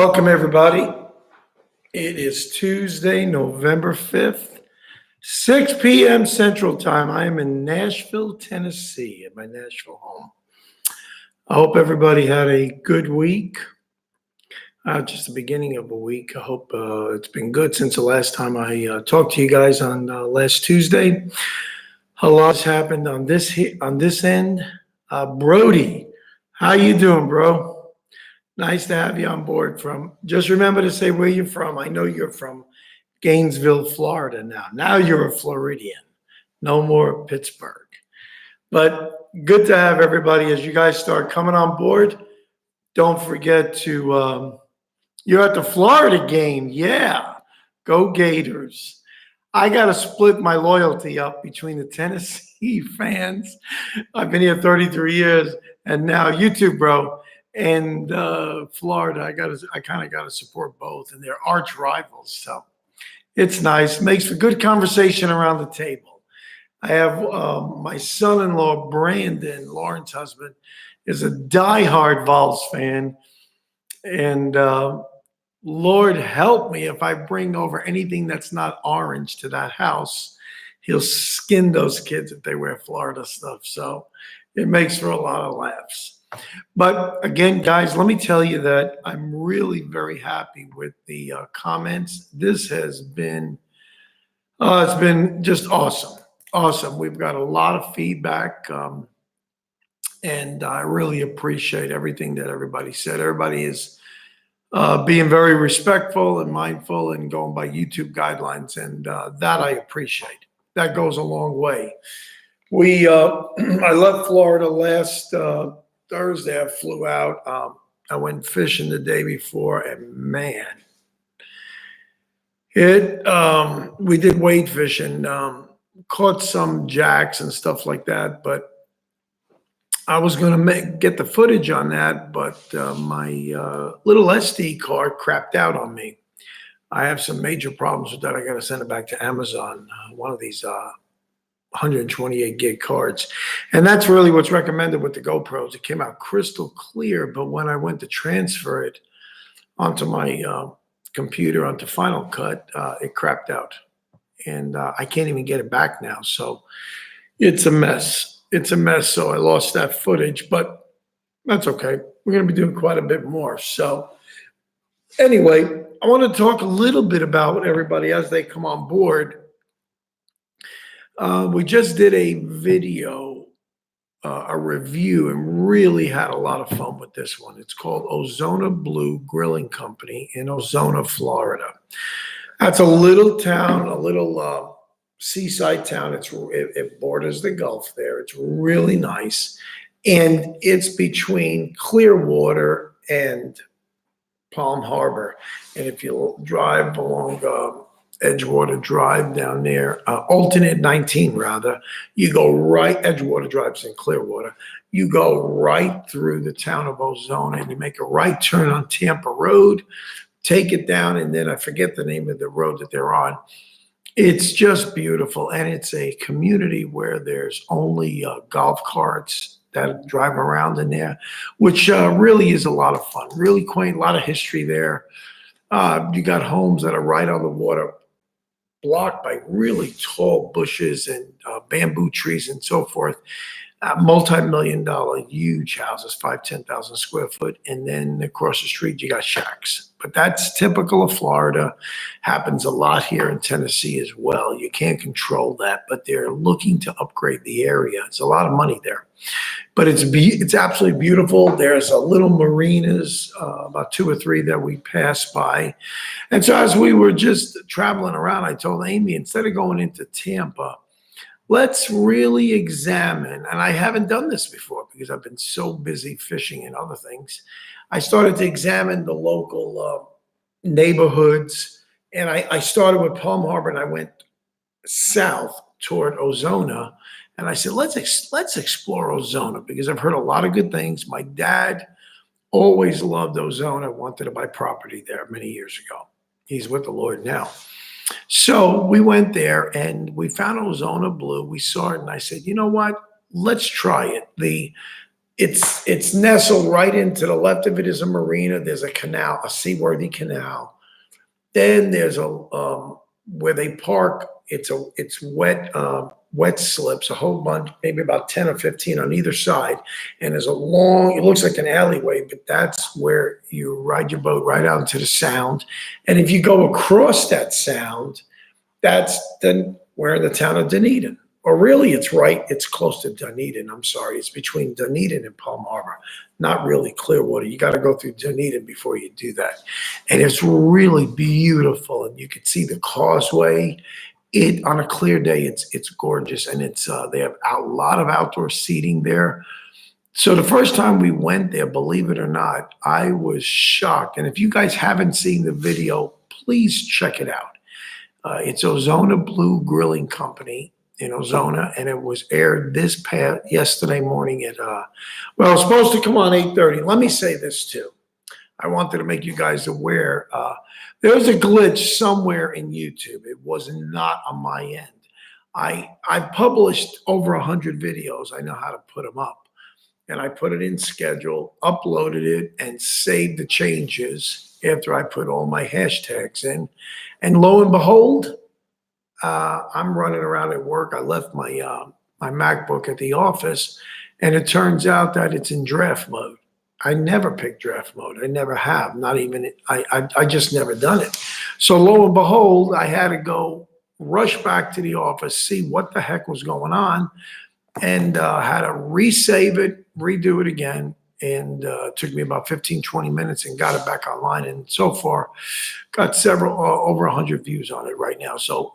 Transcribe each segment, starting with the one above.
Welcome, everybody. It is Tuesday, November 5th, 6 p.m. Central Time. I am in Nashville, Tennessee, at my Nashville home. I hope everybody had a good week, just the beginning of a week. I hope it's been good since the last time I talked to you guys on last Tuesday. A lot has happened on this end. Brody, how you doing, bro? Nice to have you on board. Just remember to say where you're from. I know you're from Gainesville, Florida now. Now you're a Floridian. No more Pittsburgh. But good to have everybody as you guys start coming on board. Don't forget to, you're at the Florida game. Yeah. Go Gators. I got to split my loyalty up between the Tennessee fans. I've been here 33 years. And now you too, bro. And Florida, I kind of got to support both, and they're arch rivals. So it's nice. Makes for good conversation around the table. I have my son-in-law, Brandon, Lauren's husband, is a diehard Vols fan. And Lord help me if I bring over anything that's not orange to that house. He'll skin those kids if they wear Florida stuff. So it makes for a lot of laughs. But again, guys, let me tell you that I'm really very happy with the comments. This has been, it's been just awesome. Awesome. We've got a lot of feedback, and I really appreciate everything that everybody said. Everybody is being very respectful and mindful and going by YouTube guidelines, and that I appreciate. That goes a long way. I left Florida last Thursday. I flew out. I went fishing the day before, and man, we did wade fishing, caught some jacks and stuff like that. But I was going to get the footage on that, but my little SD card crapped out on me. I have some major problems with that. I got to send it back to Amazon. One of these 128 gig cards. And that's really what's recommended with the GoPros. It came out crystal clear, but when I went to transfer it onto my computer, onto Final Cut, it crapped out. And I can't even get it back now. So it's a mess. It's a mess. So I lost that footage, but that's okay. We're going to be doing quite a bit more. So anyway, I want to talk a little bit about everybody as they come on board. We just did a video, a review, and really had a lot of fun with this one. It's called Ozona Blue Grilling Company in Ozona, Florida. That's a little town, a little seaside town. It borders the Gulf there. It's really nice. And it's between Clearwater and Palm Harbor. And if you drive along Edgewater Drive down there, alternate 19 rather, you go right, Edgewater Drive's in Clearwater, you go right through the town of Ozona and you make a right turn on Tampa Road, take it down, and then I forget the name of the road that they're on. It's just beautiful, and it's a community where there's only golf carts that drive around in there, which really is a lot of fun, really quaint, a lot of history there. You got homes that are right on the water, blocked by really tall bushes and bamboo trees and so forth. Multi-million-dollar huge houses, 10,000 square foot. And then across the street, you got shacks. But that's typical of Florida. Happens a lot here in Tennessee as well. You can't control that, but they're looking to upgrade the area. It's a lot of money there. But it's absolutely beautiful. There's a little marinas, about 2 or 3 that we passed by. And so as we were just traveling around, I told Amy, instead of going into Tampa, let's really examine, and I haven't done this before because I've been so busy fishing and other things. I started to examine the local neighborhoods, and I started with Palm Harbor, and I went south toward Ozona, and I said, let's explore Ozona because I've heard a lot of good things. My dad always loved Ozona, wanted to buy property there many years ago. He's with the Lord now. So we went there and we found Ozona Blue. We saw it and I said, you know what? Let's try it. It's nestled right into the left of it is a marina. There's a canal, a seaworthy canal. Then there's a where they park. It's wet slips, a whole bunch, maybe about 10 or 15 on either side. And there's a long, it looks like an alleyway, but that's where you ride your boat right out into the sound. And if you go across that sound, that's then we're in the town of Dunedin. Or really, it's close to Dunedin. I'm sorry. It's between Dunedin and Palm Harbor, not really Clearwater. You got to go through Dunedin before you do that. And it's really beautiful. And you can see the causeway. It on a clear day, it's gorgeous. And they have a lot of outdoor seating there. So the first time we went there, believe it or not, I was shocked. And if you guys haven't seen the video, please check it out. It's Ozona Blue Grilling Company in Ozona, and it was aired yesterday morning at well, it was supposed to come on 8:30. Let me say this too. I wanted to make you guys aware. There was a glitch somewhere in YouTube. It was not on my end. I've published over 100 videos. I know how to put them up. And I put it in schedule, uploaded it, and saved the changes after I put all my hashtags in. And lo and behold, I'm running around at work. I left my my MacBook at the office, and it turns out that it's in draft mode. I never picked draft mode. I never have. Not even I just never done it. So lo and behold, I had to go rush back to the office, see what the heck was going on, and had to resave it, redo it again. And it took me about 15, 20 minutes and got it back online. And so far, got several, over 100 views on it right now. So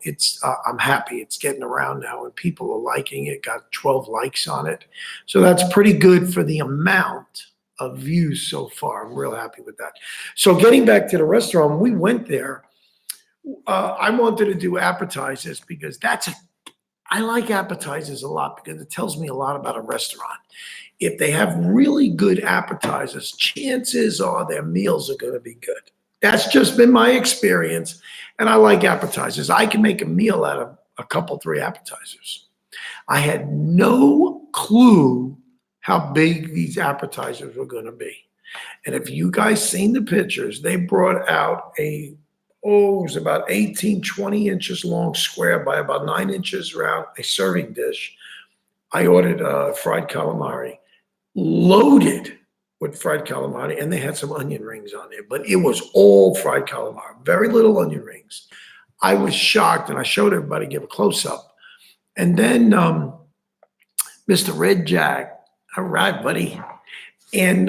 I'm happy. It's getting around now and people are liking it. Got 12 likes on it. So that's pretty good for the amount of views so far. I'm real happy with that. So getting back to the restaurant, we went there. I wanted to do appetizers because I like appetizers a lot because it tells me a lot about a restaurant. If they have really good appetizers, chances are their meals are going to be good. That's just been my experience. And I like appetizers. I can make a meal out of a couple, 3 appetizers. I had no clue how big these appetizers were going to be. And if you guys seen the pictures, they brought out it was about 18, 20 inches long square by about 9 inches round, a serving dish. I ordered fried calamari, loaded with fried calamari, and they had some onion rings on there, but it was all fried calamari, very little onion rings. I was shocked, and I showed everybody, give a close-up. And then Mr. Red Jack, all right, buddy, and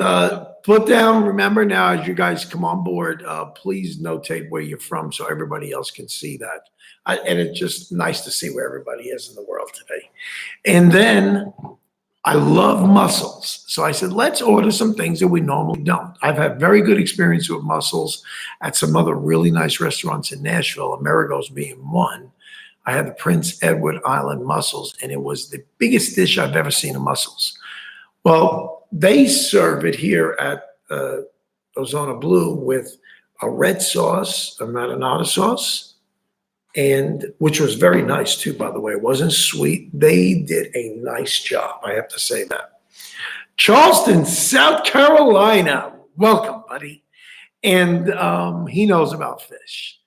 put down, remember now, as you guys come on board, please notate where you're from so everybody else can see that. And it's just nice to see where everybody is in the world today. And then I love mussels. So I said, let's order some things that we normally don't. I've had very good experience with mussels at some other really nice restaurants in Nashville, Amerigo's being one. I had the Prince Edward Island mussels, and it was the biggest dish I've ever seen of mussels. Well, they serve it here at Ozona Blue with a red sauce, a marinara sauce, and which was very nice too, by the way. It wasn't sweet. They did a nice job, I have to say that. Charleston, South Carolina. Welcome, buddy. And he knows about fish.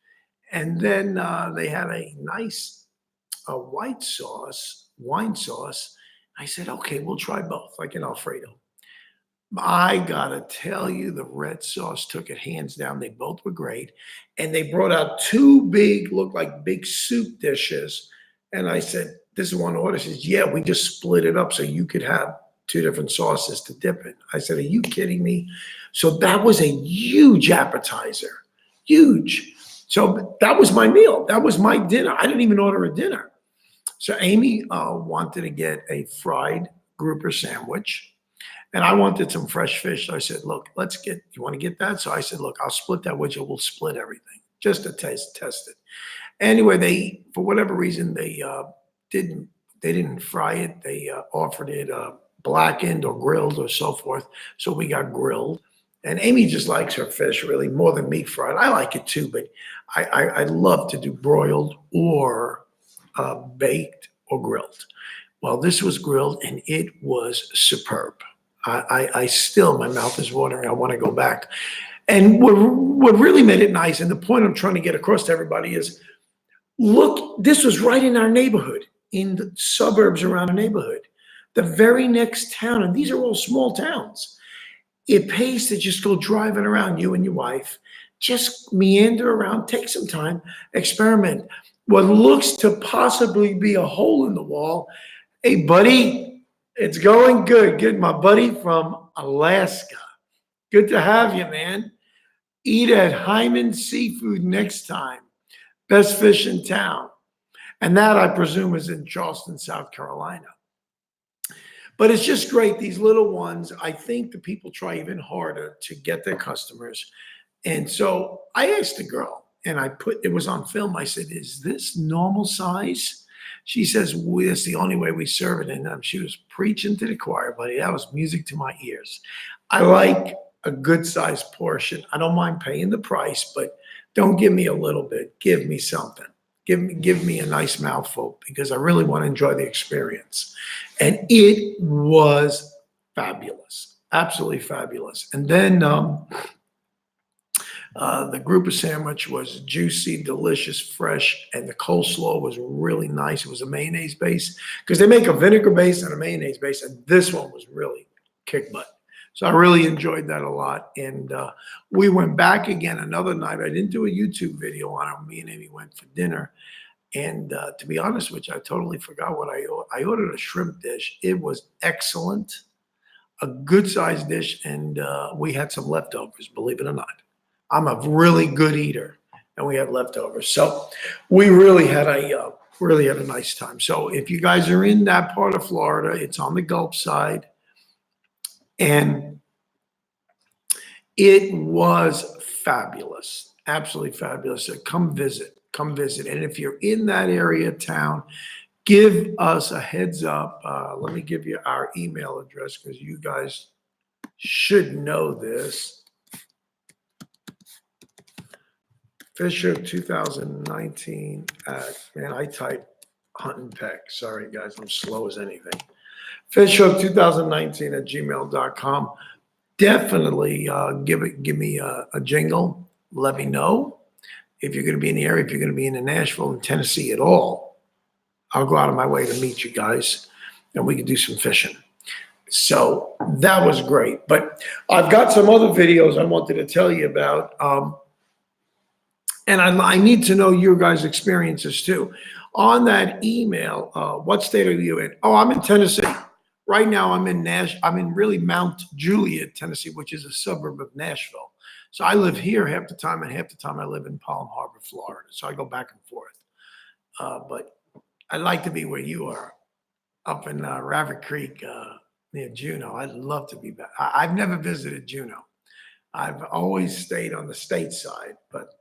And then they had a nice white sauce, wine sauce. I said, okay, we'll try both, like an Alfredo. I gotta tell you, the red sauce took it hands down. They both were great. And they brought out 2 big, looked like big soup dishes. And I said, this is one order. She says, yeah, we just split it up so you could have 2 different sauces to dip in. I said, are you kidding me? So that was a huge appetizer, huge. So that was my meal. That was my dinner. I didn't even order a dinner. So Amy wanted to get a fried grouper sandwich. And I wanted some fresh fish. So I said, look, you want to get that? So I said, look, I'll split that with you. We'll split everything just to test it. Anyway, for whatever reason, they didn't fry it. They offered it blackened or grilled or so forth. So we got grilled. And Amy just likes her fish really more than meat fried. I like it too, but I love to do broiled or baked or grilled. Well, this was grilled and it was superb. I still, my mouth is watering. I want to go back. And what really made it nice, and the point I'm trying to get across to everybody is, look, this was right in our neighborhood, in the suburbs around the neighborhood. The very next town, and these are all small towns. It pays to just go driving around, you and your wife, just meander around, take some time, experiment. What looks to possibly be a hole in the wall, hey, buddy, it's going good. Good, my buddy from Alaska. Good to have you, man. Eat at Hyman Seafood next time. Best fish in town. And that, I presume, is in Charleston, South Carolina. But it's just great. These little ones, I think the people try even harder to get their customers. And so I asked the girl, and it was on film. I said, is this normal size? She says, well, it's the only way we serve it. And she was preaching to the choir, buddy. That was music to my ears. I like a good sized portion. I don't mind paying the price, but don't give me a little bit. Give me something. Give me a nice mouthful, because I really want to enjoy the experience. And it was fabulous, absolutely fabulous. And then the grouper sandwich was juicy, delicious, fresh, and the coleslaw was really nice. It was a mayonnaise base, because they make a vinegar base and a mayonnaise base, and this one was really kick butt. So I really enjoyed that a lot. And we went back again another night. I didn't do a YouTube video on it. Me and Amy went for dinner. And to be honest with you, I totally forgot what I ordered. I ordered a shrimp dish. It was excellent, a good sized dish. And we had some leftovers, believe it or not. I'm a really good eater, and we had leftovers. So we really had a nice time. So if you guys are in that part of Florida, it's on the Gulf side. And it was fabulous, absolutely fabulous. So come visit. And if you're in that area of town, give us a heads up. Let me give you our email address, because you guys should know this. Fisher 2019 man, I type Hunt and Peck. Sorry, guys, I'm slow as anything. Fishhook2019 at gmail.com. Definitely give me a jingle. Let me know if you're going to be in the area, if you're going to be in Nashville and Tennessee at all. I'll go out of my way to meet you guys, and we can do some fishing. So that was great. But I've got some other videos I wanted to tell you about. And I need to know your guys' experiences too. On that email, what state are you in? Oh, I'm in Tennessee. Right now, I'm in really Mount Juliet, Tennessee, which is a suburb of Nashville. So I live here half the time, and half the time I live in Palm Harbor, Florida. So I go back and forth. But I'd like to be where you are, up in Rabbit Creek near Juneau. I'd love to be back. I've never visited Juneau. I've always stayed on the state side, but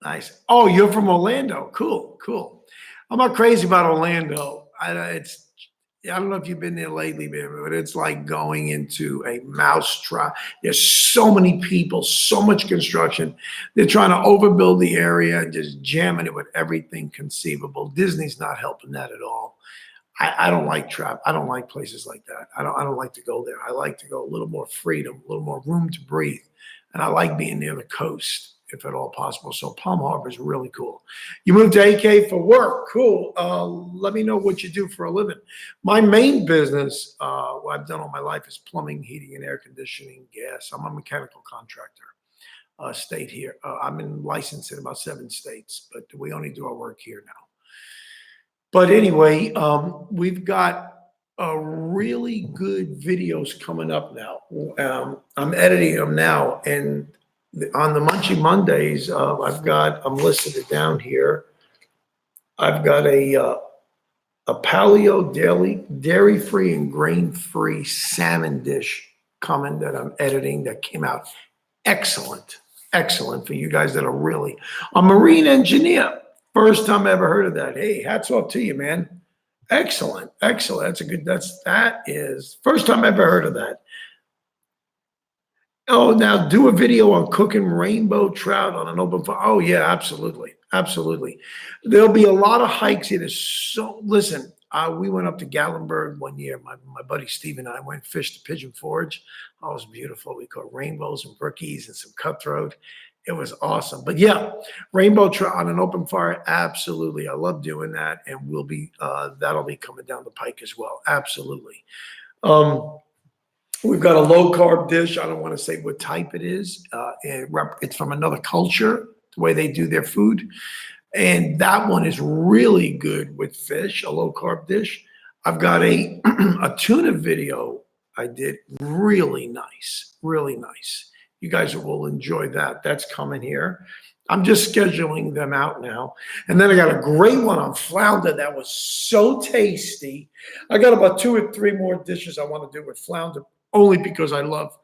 nice. Oh, you're from Orlando. Cool. I'm not crazy about Orlando. I don't know if you've been there lately, but it's like going into a mouse trap. There's so many people, so much construction. They're trying to overbuild the area and just jamming it with everything conceivable. Disney's not helping that at all. I don't like trap. I don't like places like that. I don't like to go there. I like to go a little more freedom, a little more room to breathe. And I like being near the coast, if at all possible. So Palm Harbor is really cool. You moved to AK for work. Cool. Let me know what you do for a living. My main business, what I've done all my life, is plumbing, heating, and air conditioning, gas. I'm a mechanical contractor. State here. I'm licensed in about 7 states, but we only do our work here now. But anyway, we've got really good videos coming up now. I'm editing them now, and on the Munchie Mondays, I'm listed it down here. I've got a paleo dairy-free and grain-free salmon dish coming that I'm editing, that came out excellent for you guys that are really a marine engineer. First time I ever heard of that. Hey, hats off to you, man. Excellent. That is first time I ever heard of that. Oh, now do a video on cooking rainbow trout on an open fire. Oh yeah, absolutely. There'll be a lot of hikes. It is so, listen, We went up to Gatlinburg one year. My buddy Steve and I went fished the Pigeon Forge. Oh, it was beautiful. We caught rainbows and brookies and some cutthroat. It was awesome. But yeah, rainbow trout on an open fire, absolutely. I love doing that, and we'll be that'll be coming down the pike as well. Absolutely. We've got a low carb dish. I don't want to say what type it is. It's from another culture, the way they do their food. And that one is really good with fish, a low carb dish. I've got a, a tuna video I did, really nice, really nice. You guys will enjoy that. That's coming here. I'm just scheduling them out now. And then I got a great one on flounder that was so tasty. I got about 2 or 3 more dishes I want to do with flounder, only because I love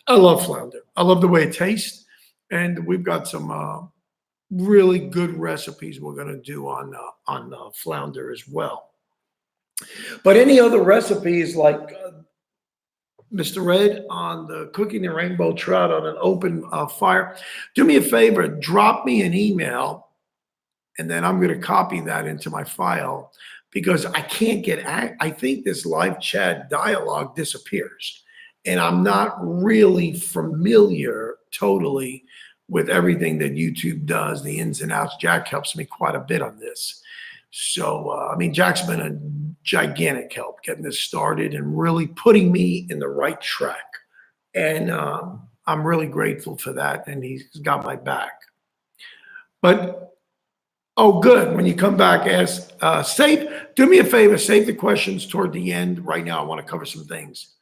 flounder. I love the way it tastes. And we've got some really good recipes we're going to do on flounder as well. But any other recipes like Mr. Red on the cooking the rainbow trout on an open fire, do me a favor, drop me an email, and then I'm going to copy that into my file because I can't get I think this live chat dialogue disappears, and I'm not really familiar totally with everything that YouTube does, the ins and outs. Jack helps me quite a bit on this. So, I mean, Jack's been a gigantic help getting this started and really putting me in the right track. And I'm really grateful for that. And he's got my back. But, oh, good. When you come back, do me a favor, save the questions toward the end. Right now, I want to cover some things.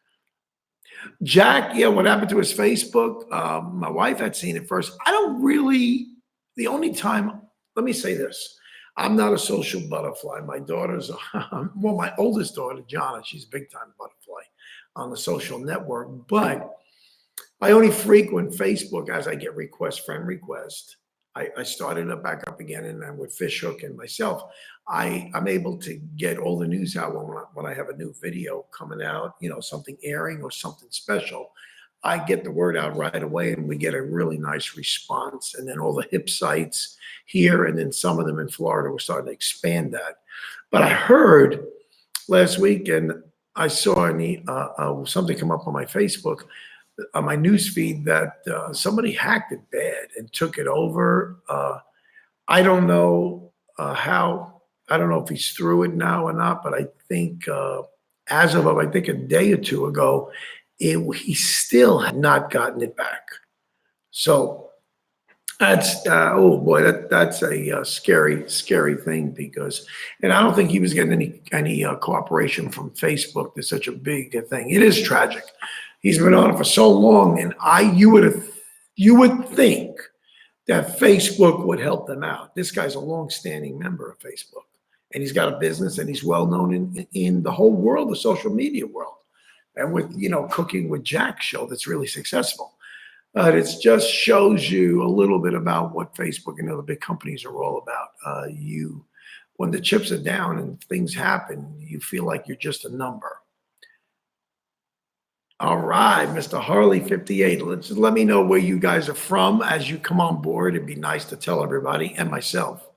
Jack, yeah, what happened to his Facebook? My wife had seen it first. I don't really, the only time, let me say this. I'm not a social butterfly. My daughter's, well, my oldest daughter, Jonna, she's a big time butterfly on the social network. But I only frequent Facebook as I get friend requests. I started it back up again, and then with Fishhook and myself, I'm able to get all the news out when I have a new video coming out, you know, something airing or something special. I get the word out right away, and we get a really nice response. And then all the hip sites here, and then some of them in Florida, we're starting to expand that. But I heard last week, and I saw something come up on my Facebook, on my news feed, that somebody hacked it bad and took it over. I don't know how. I don't know if he's through it now or not, but I think as of I think a day or two ago, he still had not gotten it back. So that's oh boy, that's a scary thing, because, and I don't think he was getting any cooperation from Facebook. That's such a big thing. It is tragic. He's been on it for so long, and you would think that Facebook would help them out. This guy's a long-standing member of Facebook, and he's got a business, and he's well known in the whole world, the social media world, and with, you know, Cooking with Jack show that's really successful. But it just shows you a little bit about what Facebook and other big companies are all about. When the chips are down and things happen, you feel like you're just a number. All right, Mr. Harley 58. Let me know where you guys are from as you come on board. It'd be nice to tell everybody and myself.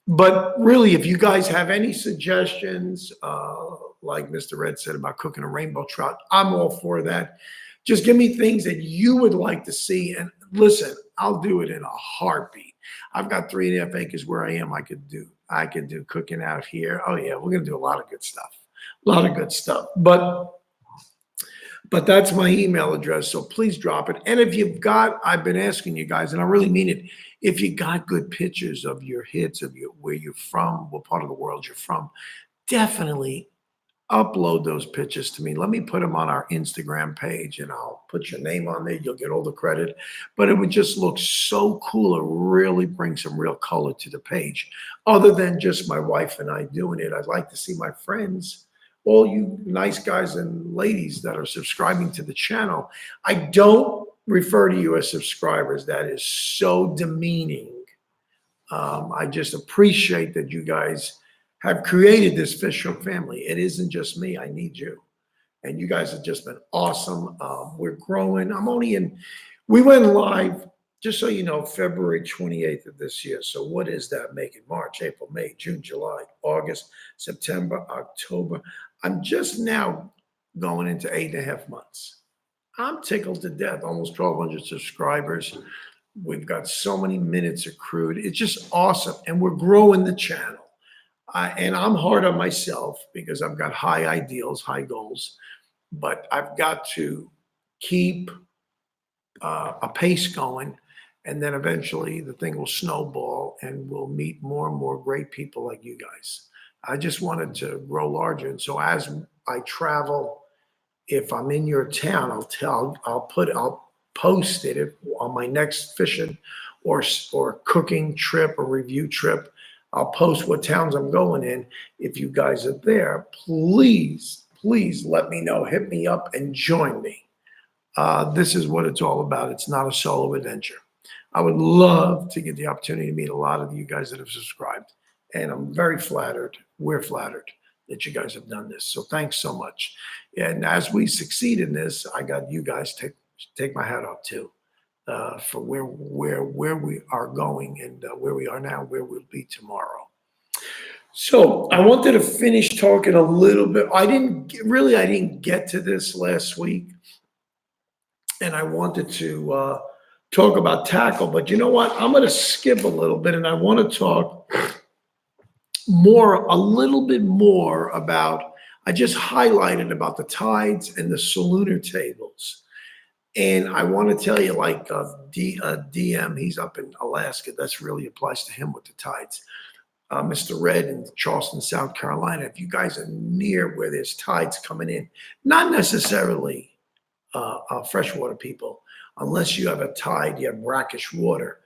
But really, if you guys have any suggestions, like Mr. Red said about cooking a rainbow trout, I'm all for that. Just give me things that you would like to see. And listen, I'll do it in a heartbeat. I've got 3.5 acres where I am. I could do cooking out here. Oh yeah, we're gonna do a lot of good stuff. A lot of good stuff. But that's my email address, so please drop it. And if you've got, I've been asking you guys, and I really mean it, if you got good pictures of your hits, where you're from, what part of the world you're from, definitely upload those pictures to me. Let me put them on our Instagram page, and I'll put your name on there. You'll get all the credit. But it would just look so cool. It really brings some real color to the page. Other than just my wife and I doing it, I'd like to see my friends, all you nice guys and ladies that are subscribing to the channel. I don't refer to you as subscribers. That is so demeaning. I just appreciate that you guys have created this Fishhook family. It isn't just me. I need you. And you guys have just been awesome. We're growing. We went live Just so you know, February 28th of this year. So what is that making? March, April, May, June, July, August, September, October. I'm just now going into 8.5 months. I'm tickled to death. Almost 1,200 subscribers. We've got so many minutes accrued. It's just awesome. And we're growing the channel. And I'm hard on myself because I've got high ideals, high goals, but I've got to keep a pace going. And then eventually the thing will snowball and we'll meet more and more great people like you guys. I just wanted to grow larger. And so as I travel, if I'm in your town, I'll post it on my next fishing or cooking trip or review trip. I'll post what towns I'm going in. If you guys are there, please, please let me know. Hit me up and join me. This is what it's all about. It's not a solo adventure. I would love to get the opportunity to meet a lot of you guys that have subscribed. And I'm very flattered. We're flattered that you guys have done this. So thanks so much. And as we succeed in this, I got you guys take my hat off too, for where we are going and where we are now, where we'll be tomorrow. So I wanted to finish talking a little bit. I didn't get to this last week, and I wanted to talk about tackle, but you know what? I'm going to skip a little bit, and I want to talk a little bit more about. I just highlighted about the tides and the salooner tables. And I want to tell you, like DM, he's up in Alaska. That's really applies to him with the tides. Mr. Red in Charleston, South Carolina. If you guys are near where there's tides coming in, not necessarily freshwater people, unless you have a tide, you have brackish water.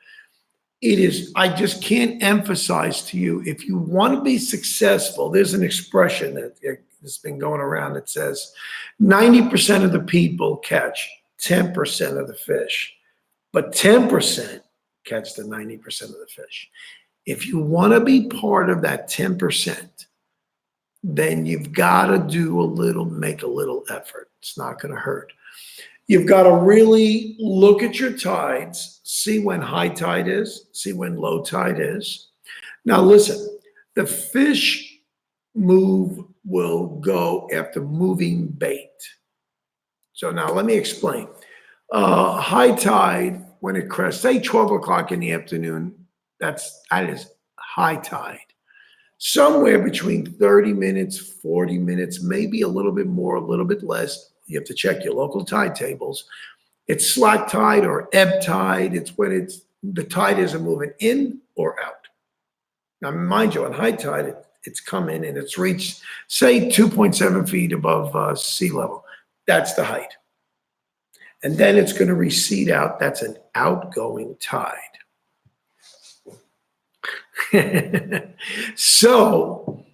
It is, I just can't emphasize to you, if you want to be successful, there's an expression that's been going around that says 90% of the people catch 10% of the fish, but 10% catch the 90% of the fish. If you want to be part of that 10%, then you've got to make a little effort. It's not going to hurt. You've got to really look at your tides, see when high tide is, see when low tide is. Now listen, the fish will go after moving bait. So now let me explain. High tide, when it crests, say 12 o'clock in the afternoon, that is high tide. Somewhere between 30 minutes, 40 minutes, maybe a little bit more, a little bit less. You have to check your local tide tables. It's slack tide or ebb tide. It's when the tide isn't moving in or out. Now, mind you, on high tide, it's come in and it's reached, say, 2.7 feet above sea level. That's the height. And then it's going to recede out. That's an outgoing tide. So,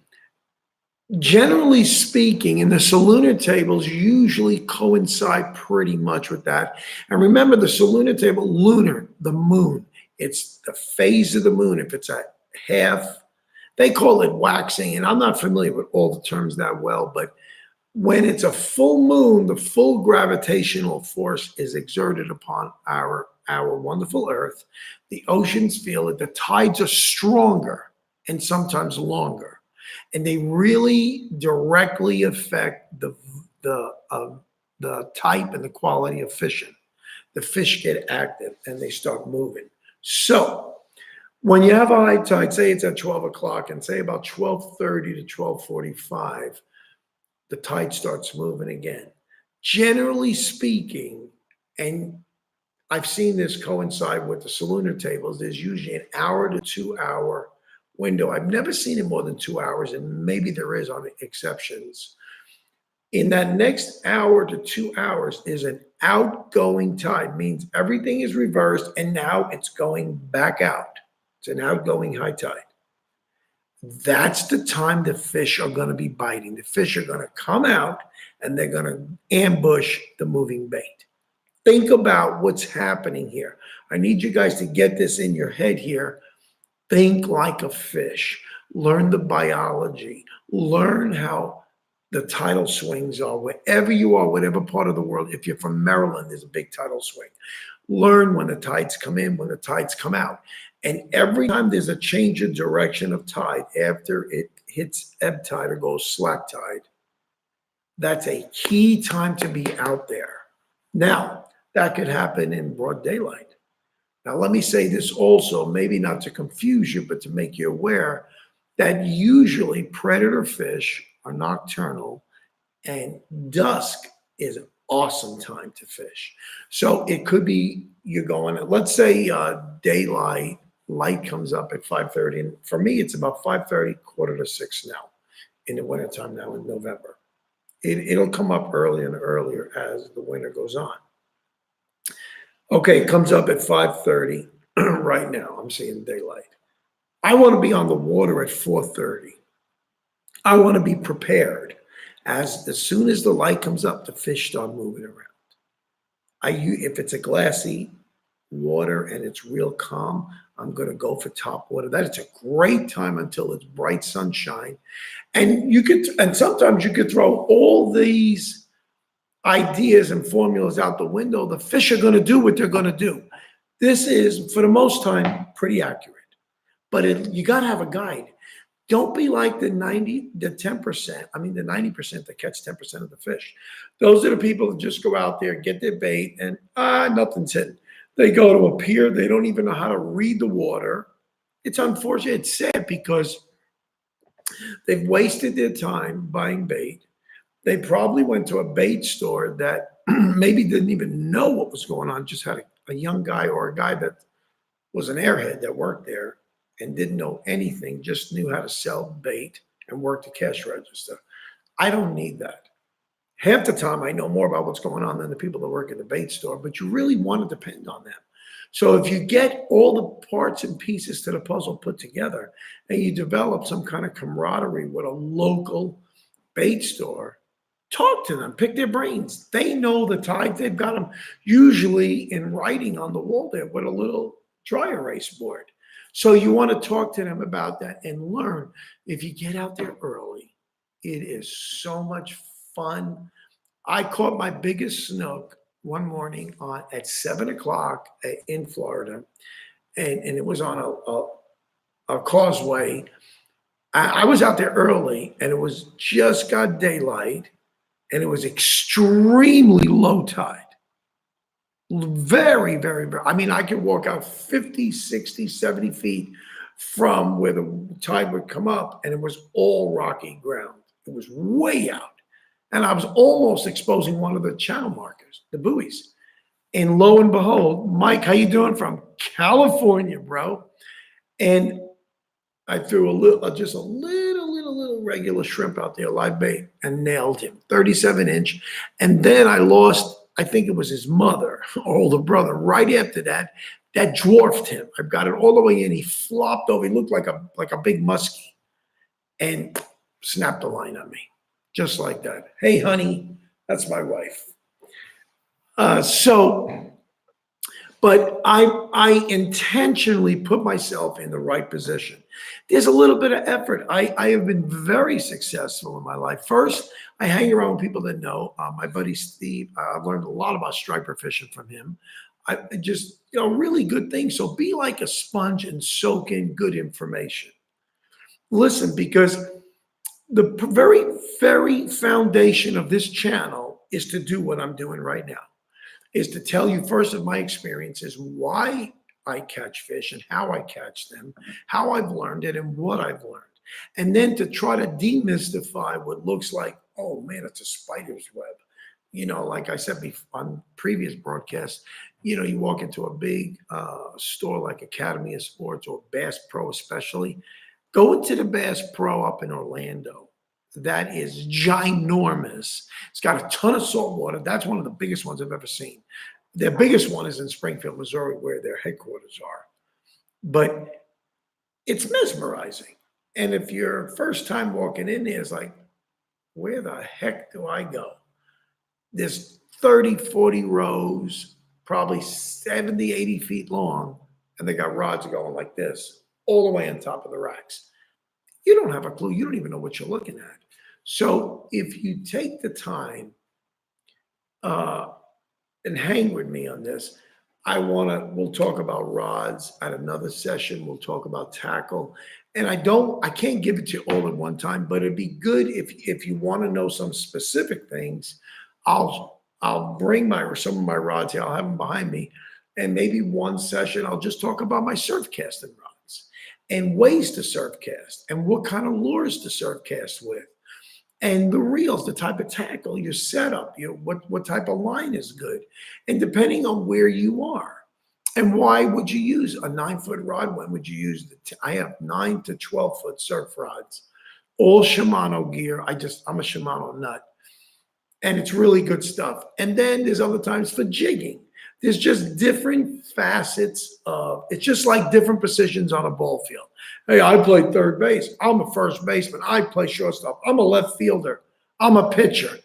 generally speaking, and the salooner tables usually coincide pretty much with that. And remember, the salooner table, lunar, the moon, it's the phase of the moon. If it's a half, they call it waxing, and I'm not familiar with all the terms that well, but when it's a full moon, the full gravitational force is exerted upon our wonderful Earth. The oceans feel it. The tides are stronger and sometimes longer, and they really directly affect the type and the quality of fishing. The fish get active and they start moving. So when you have a high tide, say it's at 12 o'clock, and say about 12:30 to 12:45, the tide starts moving again. Generally speaking, and I've seen this coincide with the salooner tables, there's usually an hour to 2 hour window. I've never seen it more than 2 hours, and maybe there is on exceptions. In that next hour to 2 hours is an outgoing tide, means everything is reversed and now it's going back out. It's an outgoing high tide. That's the time the fish are going to be biting. The fish are going to come out and they're going to ambush the moving bait. Think about what's happening here. I need you guys to get this in your head here. Think like a fish. Learn the biology. Learn how the tidal swings are. Wherever you are, whatever part of the world, if you're from Maryland, there's a big tidal swing. learn when the tides come in, when the tides come out. And every time there's a change in direction of tide after it hits ebb tide or goes slack tide, that's a key time to be out there. Now, that could happen in broad daylight. Now, let me say this also, maybe not to confuse you, but to make you aware that usually predator fish are nocturnal and dusk is an awesome time to fish. So it could be you're going, let's say daylight, light comes up at 5:30. And for me, it's about 5:30, quarter to 6 now in the wintertime now in November. It'll come up earlier and earlier as the winter goes on. Okay, it comes up at 5:30 right now. I'm seeing daylight. I want to be on the water at 4:30. I want to be prepared as soon as the light comes up, the fish start moving around. If it's a glassy water and it's real calm, I'm going to go for top water. That is a great time until it's bright sunshine. And sometimes you could throw all these ideas and formulas out the window. The fish are going to do what they're going to do. This is, for the most time, pretty accurate. But you got to have a guide. Don't be like the 10%, the 90% that catch 10% of the fish. Those are the people that just go out there, get their bait, and nothing's hidden. They go to a pier. They don't even know how to read the water. It's unfortunate. It's sad because they've wasted their time buying bait. They probably went to a bait store that maybe didn't even know what was going on, just had a young guy or a guy that was an airhead that worked there and didn't know anything, just knew how to sell bait and work the cash register. I don't need that. Half the time I know more about what's going on than the people that work at the bait store, but you really want to depend on them. So if you get all the parts and pieces to the puzzle put together and you develop some kind of camaraderie with a local bait store, talk to them, pick their brains. They know the tides. They've got them usually in writing on the wall there with a little dry erase board. So you want to talk to them about that and learn. If you get out there early, it is so much fun. I caught my biggest snook one morning at 7 o'clock in Florida, and it was on a causeway. I was out there early, and it was just got daylight, and it was extremely low tide. Very, very, very. I mean, I could walk out 50, 60, 70 feet from where the tide would come up, and it was all rocky ground. It was way out. And I was almost exposing one of the channel markers, the buoys. And lo and behold, Mike, how you doing? From California, bro. And I threw just a little regular shrimp out there, live bait, and nailed him, 37-inch. And then I lost, I think it was his mother, older brother, right after that. That dwarfed him. I got it all the way in. He flopped over. He looked like a big muskie, and snapped the line on me, just like that. Hey, honey, that's my wife. But I intentionally put myself in the right position. There's a little bit of effort. I have been very successful in my life. First, I hang around with people that know. My buddy Steve, I've learned a lot about striper fishing from him. I just, really good things. So be like a sponge and soak in good information. Listen, because the very, very foundation of this channel is to do what I'm doing right now. Is to tell you first of my experiences, why I catch fish and how I catch them, how I've learned it and what I've learned. And then to try to demystify what looks like, oh man, it's a spider's web. Like I said on previous broadcasts, you walk into a big store like Academy of Sports or Bass Pro especially, go into the Bass Pro up in Orlando. That is ginormous. It's got a ton of salt water. That's one of the biggest ones I've ever seen. Their biggest one is in Springfield, Missouri, where their headquarters are. But it's mesmerizing. And if you're first time walking in there, it's like, where the heck do I go? There's 30, 40 rows, probably 70, 80 feet long, and they got rods going like this, all the way on top of the racks. You don't have a clue. You don't even know what you're looking at. So if you take the time and hang with me on this, we'll talk about rods at another session. We'll talk about tackle. And I can't give it to you all at one time, but it'd be good if you want to know some specific things, I'll bring some of my rods here. I'll have them behind me. And maybe one session, I'll just talk about my surf casting rods and ways to surf cast and what kind of lures to surf cast with and the reels, the type of tackle, your setup, what type of line is good, and depending on where you are, and why would you use a 9-foot rod? When would you use I have 9 to 12-foot surf rods, all Shimano gear. I'm a Shimano nut, and it's really good stuff. And then there's other times for jigging. There's just different facets of it's just like different positions on a ball field. Hey, I play third base. I'm a first baseman. I play shortstop. I'm a left fielder. I'm a pitcher.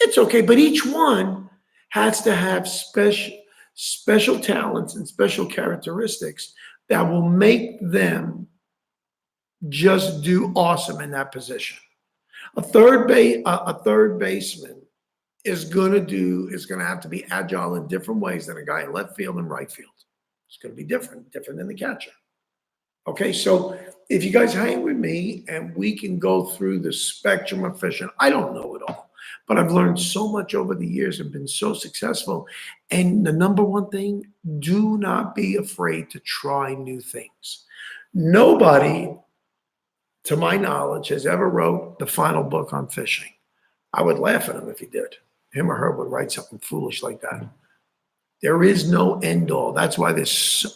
It's okay, but each one has to have special talents and special characteristics that will make them just do awesome in that position. A third baseman is going to have to be agile in different ways than a guy in left field and right field. It's going to be different than the catcher. Okay, so if you guys hang with me and we can go through the spectrum of fishing, I don't know it all, but I've learned so much over the years and been so successful. And the number one thing, do not be afraid to try new things. Nobody, to my knowledge, has ever wrote the final book on fishing. I would laugh at him if he did. Him or her would write something foolish like that. There is no end all. That's why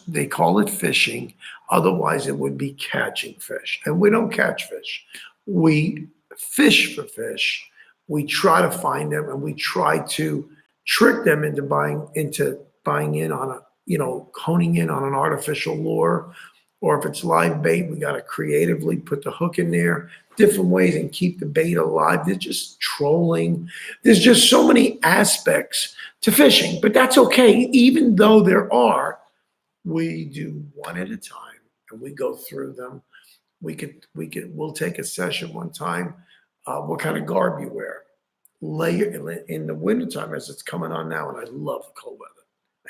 they call it fishing. Otherwise, it would be catching fish. And we don't catch fish. We fish for fish. We try to find them, and we try to trick them into buying in on honing in on an artificial lure. Or if it's live bait, we got to creatively put the hook in there, different ways, and keep the bait alive. There's just trolling. There's just so many aspects to fishing, but that's okay. Even though we do one at a time and we go through them. We'll take a session one time. What kind of garb you wear? Layer in the wintertime as it's coming on now, and I love the cold weather.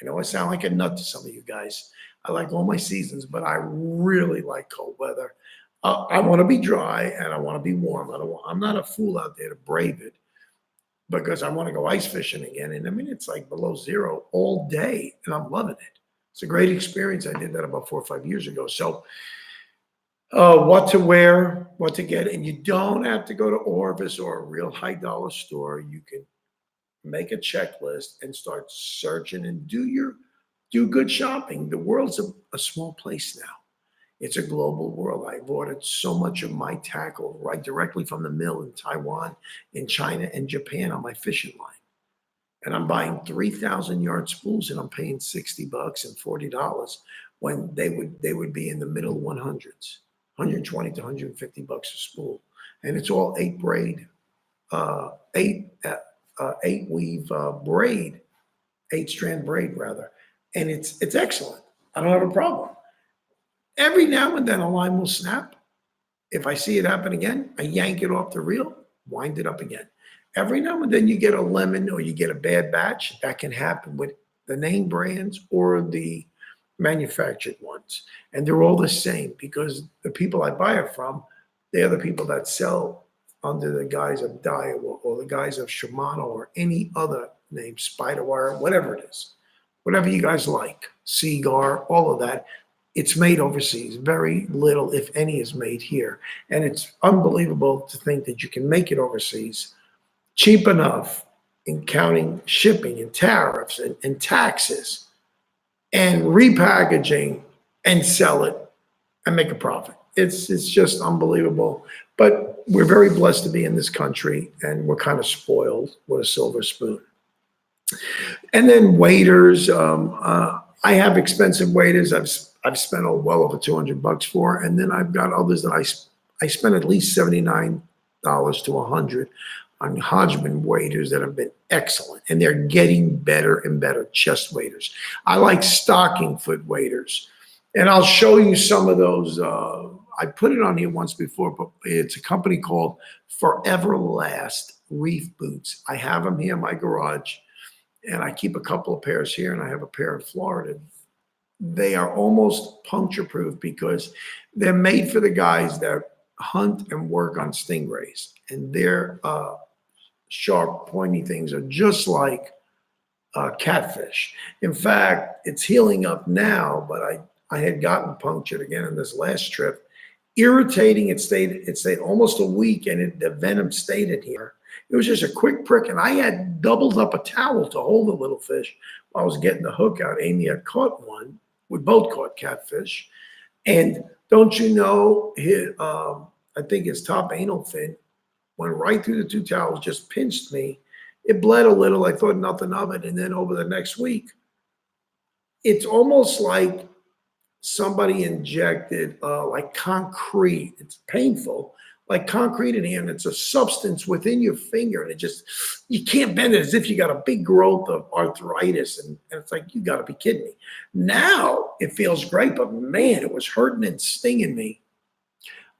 I know I sound like a nut to some of you guys. I like all my seasons, but I really like cold weather. I want to be dry and I want to be warm. I'm not a fool out there to brave it because I want to go ice fishing again. And I mean, it's like below zero all day, and I'm loving it. It's a great experience. I did that about 4 or 5 years ago. So what to wear, what to get, and you don't have to go to Orvis or a real high dollar store. You can make a checklist and start searching and do good shopping. The world's a small place now. It's a global world. I've ordered so much of my tackle right directly from the mill in Taiwan, in China, and Japan on my fishing line. And I'm buying 3,000 yard spools, and I'm paying $60 and $40 when they would be in the middle 100s, 120 to 150 bucks a spool. And it's all 8 braid, 8 weave braid, 8-strand braid rather. And it's excellent. I don't have a problem. Every now and then a line will snap. If I see it happen again, I yank it off the reel, wind it up again. Every now and then you get a lemon or you get a bad batch. That can happen with the name brands or the manufactured ones. And they're all the same because the people I buy it from, they're the people that sell under the guise of Daiwa or the guise of Shimano or any other name, Spiderwire, whatever it is. Whatever you guys like, Seagar, all of that. It's made overseas. Very little, if any, is made here. And it's unbelievable to think that you can make it overseas cheap enough in counting shipping and tariffs and taxes and repackaging and sell it and make a profit. It's just unbelievable. But we're very blessed to be in this country, and we're kind of spoiled with a silver spoon. And then waders. I have expensive waders. I've spent well over $200 for, and then I've got others that I spent at least $79 to $100 on Hodgman waders that have been excellent, and they're getting better and better chest waders. I like stocking foot waders, and I'll show you some of those. I put it on here once before, but it's a company called Forever Last Reef Boots. I have them here in my garage. and I keep a couple of pairs here, and I have a pair in Florida. They are almost puncture proof because they're made for the guys that hunt and work on stingrays, and their sharp, pointy things are just like catfish. In fact, it's healing up now, but I had gotten punctured again on this last trip. Irritating. It stayed almost a week, and the venom stayed in here. It was just a quick prick, and I had doubled up a towel to hold the little fish while I was getting the hook out. Amy had caught one. We both caught catfish, and don't you know, I think his top anal fin went right through the two towels, just pinched me. It bled a little. I thought nothing of it, and then over the next week, it's almost like somebody injected like concrete. It's painful, like concrete in here, and it's a substance within your finger, and you can't bend it, as if you got a big growth of arthritis, and it's like, you got to be kidding me. Now it feels great, but man, it was hurting and stinging me.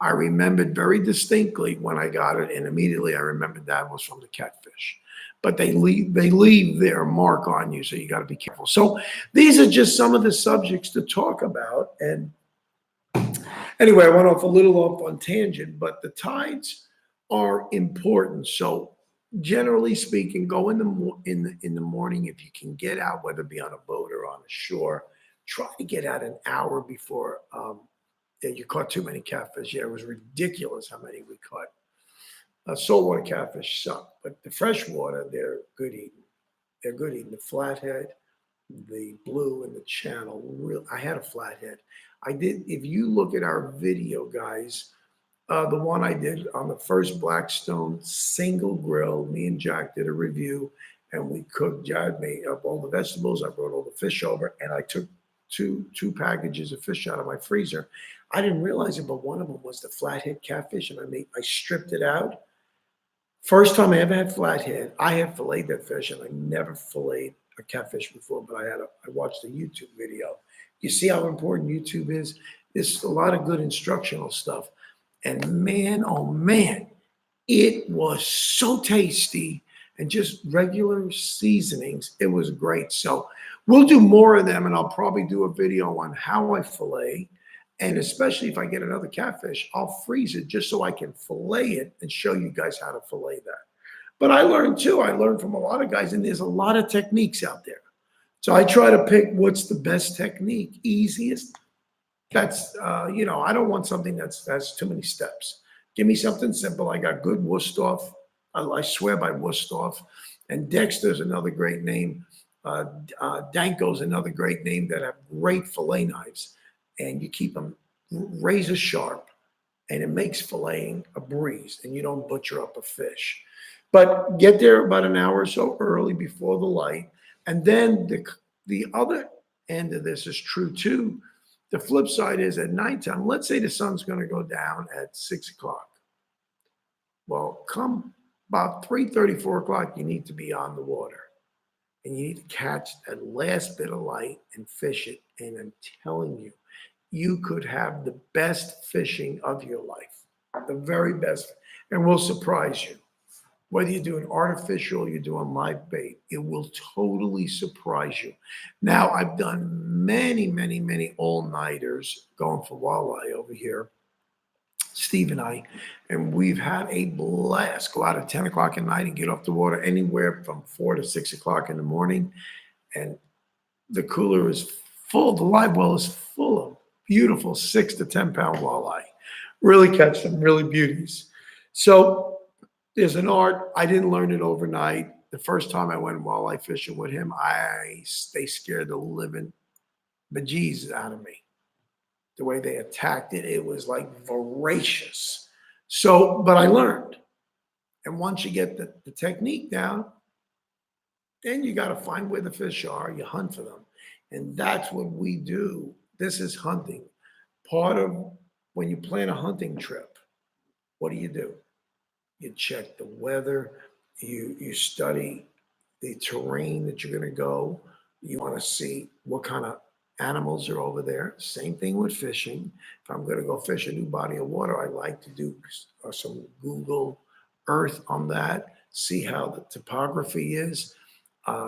I remembered very distinctly when I got it, and immediately I remembered that was from the catfish. But they leave their mark on you, so you got to be careful. So these are just some of the subjects to talk about. And anyway, I went off a little off on tangent, but the tides are important. So generally speaking, go in the morning if you can get out, whether it be on a boat or on the shore. Try to get out an hour before you caught too many catfish. Yeah, it was ridiculous how many we caught. Saltwater catfish suck, but the freshwater, they're good eating. They're good eating. The flathead, the blue, and the channel. I had a flathead. I did. If you look at our video, guys, the one I did on the first Blackstone single grill, me and Jack did a review, and we cooked. Jack made up all the vegetables. I brought all the fish over, and I took two packages of fish out of my freezer. I didn't realize it, but one of them was the flathead catfish, and I stripped it out. First time I ever had flathead. I had filleted that fish, and I never filleted a catfish before, but I watched a YouTube video. You see how important YouTube is? There's a lot of good instructional stuff. And man, oh man, it was so tasty, and just regular seasonings. It was great. So we'll do more of them, and I'll probably do a video on how I fillet. And especially if I get another catfish, I'll freeze it just so I can fillet it and show you guys how to fillet that. But I learned too. I learned from a lot of guys, and there's a lot of techniques out there. So I try to pick what's the best technique, easiest. That's, I don't want something that's too many steps. Give me something simple. I got good Wusthof. I swear by Wusthof. And Dexter's another great name. Danko's another great name that have great fillet knives. And you keep them razor sharp, and it makes filleting a breeze, and you don't butcher up a fish. But get there about an hour or so early before the light. And then the other end of this is true too. The flip side is at nighttime. Let's say the sun's going to go down at 6 o'clock. Well, come about 3:30, 4 o'clock, you need to be on the water. And you need to catch that last bit of light and fish it. And I'm telling you, you could have the best fishing of your life, the very best, and will surprise you. Whether you're doing artificial or you're doing live bait, it will totally surprise you. Now, I've done many, many, many all-nighters going for walleye over here, Steve and I, and we've had a blast. Go out at 10 o'clock at night and get off the water anywhere from 4 to 6 o'clock in the morning, and the cooler is full. The live well is full of beautiful 6 to 10 pound walleye. Really catch some really beauties. So there's an art. I didn't learn it overnight. The first time I went walleye fishing with him, they scared the living bejesus out of me. The way they attacked it, it was like voracious. So, but I learned. And once you get the technique down, then you got to find where the fish are. You hunt for them. And that's what we do. This is hunting. Part of when you plan a hunting trip, what do? You check the weather. You study the terrain that you're going to go. You want to see what kind of animals are over there. Same thing with fishing. If I'm going to go fish a new body of water, I like to do some Google Earth on that, see how the topography is.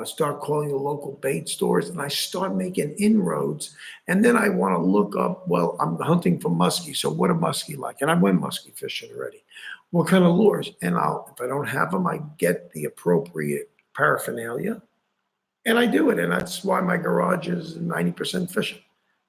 Start calling the local bait stores, and I start making inroads. And then I want to look up, well, I'm hunting for muskie. So what are muskie like? And I went muskie fishing already. What kind of lures? And if I don't have them, I get the appropriate paraphernalia and I do it. And that's why my garage is 90% fishing.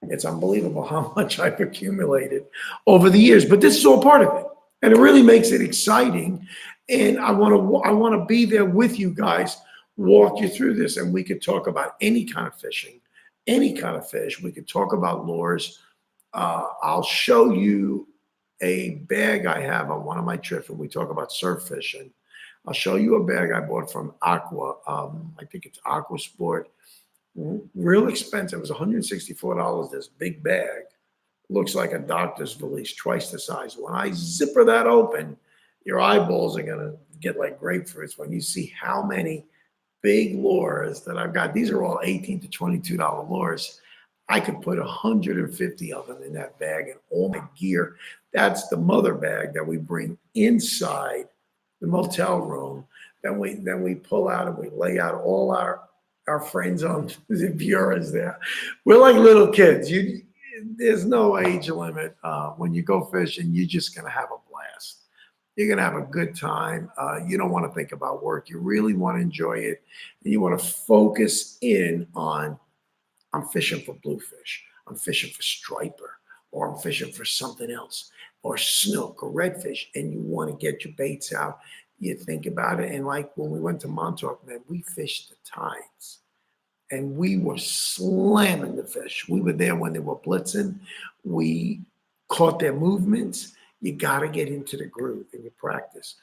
It's unbelievable how much I've accumulated over the years, but this is all part of it. And it really makes it exciting. And I want to be there with you guys, walk you through this, and we could talk about any kind of fishing, any kind of fish. We could talk about lures. I'll show you a bag I have on one of my trips when we talk about surf fishing. I'll show you a bag I bought from Aqua. I think it's Aqua Sport. Real expensive. It was $164. This big bag looks like a doctor's valise, twice the size. When I zipper that open, your eyeballs are gonna get like grapefruits when you see how many big lures that I've got. These are all $18 to $22 lures. I could put 150 of them in that bag and all my gear. That's the mother bag that we bring inside the motel room. Then we pull out and we lay out all our friends on the bureaus there. We're like little kids. There's no age limit. When you go fishing, you're just gonna have a blast. You're going to have a good time. You don't want to think about work. You really want to enjoy it. And you want to focus in on, I'm fishing for bluefish. I'm fishing for striper, or I'm fishing for something else, or snook or redfish. And you want to get your baits out. You think about it. And like when we went to Montauk, man, we fished the tides. And we were slamming the fish. We were there when they were blitzing. We caught their movements. You got to get into the groove and you practice.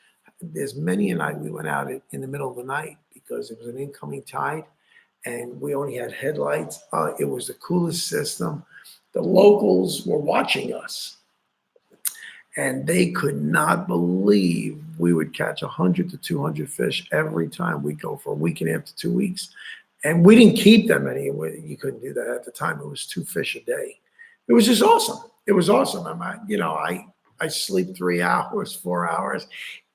There's many a night we went out in the middle of the night because it was an incoming tide and we only had headlights. It was the coolest system. The locals were watching us and they could not believe we would catch 100 to 200 fish every time. We'd go for a week and a half to 2 weeks. And we didn't keep that many. You couldn't do that at the time. It was 2 fish a day. It was just awesome. It was awesome. I sleep 3 hours, 4 hours,